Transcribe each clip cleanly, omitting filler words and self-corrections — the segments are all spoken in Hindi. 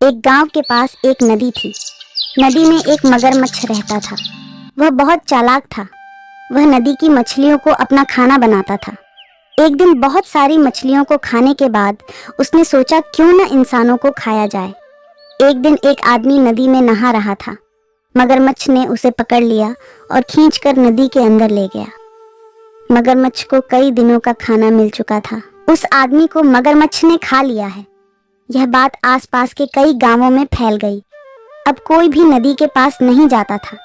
एक गांव के पास एक नदी थी। नदी में एक मगरमच्छ रहता था। वह बहुत चालाक था। वह नदी की मछलियों को अपना खाना बनाता था। एक दिन बहुत सारी मछलियों को खाने के बाद उसने सोचा क्यों न इंसानों को खाया जाए। एक दिन एक आदमी नदी में नहा रहा था। मगरमच्छ ने उसे पकड़ लिया और खींचकर नदी के अंदर ले गया। मगरमच्छ को कई दिनों का खाना मिल चुका था। उस आदमी को मगरमच्छ ने खा लिया है। यह बात आसपास के कई गांवों में फैल गई। अब कोई भी नदी के पास नहीं जाता था।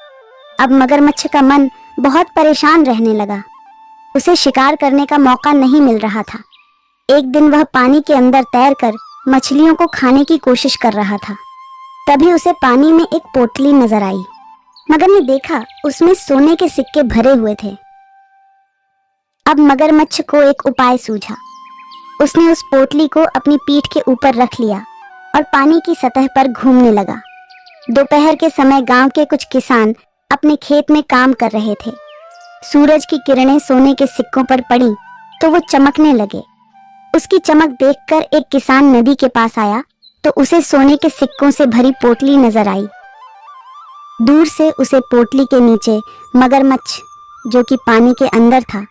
अब मगरमच्छ का मन बहुत परेशान रहने लगा। उसे शिकार करने का मौका नहीं मिल रहा था। एक दिन वह पानी के अंदर तैरकर मछलियों को खाने की कोशिश कर रहा था। तभी उसे पानी में एक पोटली नजर आई। मगर ने देखा उसमें सोने के सिक्के भरे हुए थे। अब मगरमच्छ को एक उपाय सूझा। उसने उस पोटली को अपनी पीठ के ऊपर रख लिया और पानी की सतह पर घूमने लगा। दोपहर के समय गांव के कुछ किसान अपने खेत में काम कर रहे थे। सूरज की किरणें सोने के सिक्कों पर पड़ी तो वो चमकने लगे। उसकी चमक देखकर एक किसान नदी के पास आया तो उसे सोने के सिक्कों से भरी पोटली नजर आई। दूर से उसे पोटली के नीचे मगरमच्छ, जो कि पानी के अंदर था,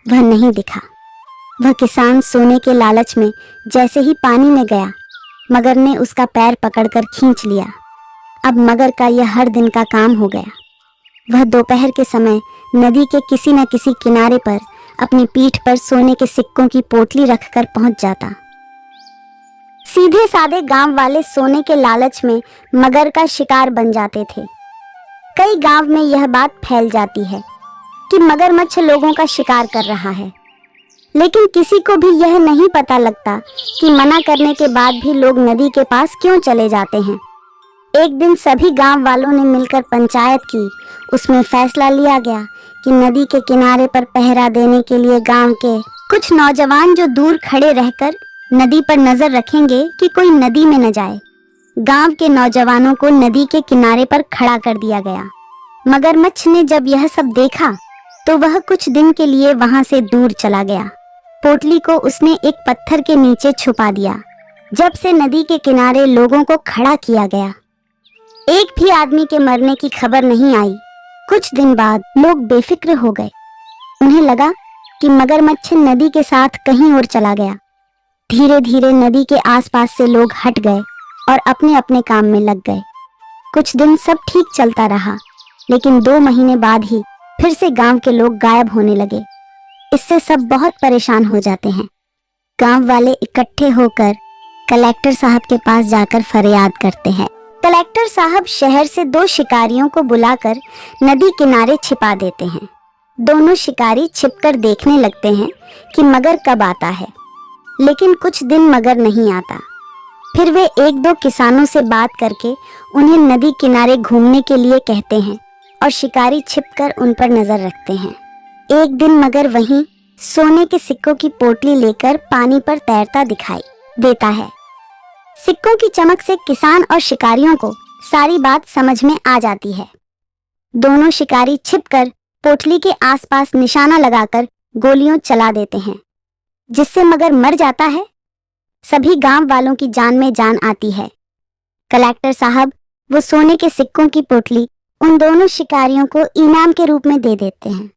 वह नहीं दिखा। वह किसान सोने के लालच में जैसे ही पानी में गया, मगर ने उसका पैर पकड़कर खींच लिया। अब मगर का यह हर दिन का काम हो गया। वह दोपहर के समय नदी के किसी न किसी किनारे पर अपनी पीठ पर सोने के सिक्कों की पोटली रखकर पहुंच जाता। सीधे साधे गांव वाले सोने के लालच में मगर का शिकार बन जाते थे। कई गांव में यह बात फैल जाती है कि मगरमच्छ लोगों का शिकार कर रहा है, लेकिन किसी को भी यह नहीं पता लगता कि मना करने के बाद भी लोग नदी के पास क्यों चले जाते हैं। एक दिन सभी गांव वालों ने मिलकर पंचायत की। उसमें फैसला लिया गया कि नदी के किनारे पर पहरा देने के लिए गांव के कुछ नौजवान जो दूर खड़े रहकर नदी पर नजर रखेंगे कि कोई नदी में न जाए। गांव के नौजवानों को नदी के किनारे पर खड़ा कर दिया गया। मगरमच्छ ने जब यह सब देखा तो वह कुछ दिन के लिए वहां से दूर चला गया। पोटली को उसने एक पत्थर के नीचे छुपा दिया। जब से नदी के किनारे लोगों को खड़ा किया गया, एक भी आदमी के मरने की खबर नहीं आई। कुछ दिन बाद लोग बेफिक्र हो गए। उन्हें लगा कि मगरमच्छ नदी के साथ कहीं और चला गया। धीरे धीरे नदी के आसपास से लोग हट गए और अपने अपने काम में लग गए। कुछ दिन सब ठीक चलता रहा, लेकिन 2 महीने बाद ही फिर से गांव के लोग गायब होने लगे। इससे सब बहुत परेशान हो जाते हैं। गांव वाले इकट्ठे होकर कलेक्टर साहब के पास जाकर फरियाद करते हैं। कलेक्टर साहब शहर से 2 शिकारियों को बुलाकर नदी किनारे छिपा देते हैं। दोनों शिकारी छिपकर देखने लगते हैं कि मगर कब आता है, लेकिन कुछ दिन मगर नहीं आता। फिर वे 1-2 किसानों से बात करके उन्हें नदी किनारे घूमने के लिए कहते हैं और शिकारी छिपकर उन पर नजर रखते हैं। एक दिन मगर वहीं सोने के सिक्कों की पोटली लेकर पानी पर तैरता दिखाई देता है। सिक्कों की चमक से किसान और शिकारियों को सारी बात समझ में आ जाती है। दोनों शिकारी छिपकर पोटली के आसपास निशाना लगाकर गोलियां चला देते हैं, जिससे मगर मर जाता है। सभी गांव वालों की जान में जान आती है। कलेक्टर साहब वो सोने के सिक्कों की पोटली उन दोनों शिकारियों को इनाम के रूप में दे देते हैं।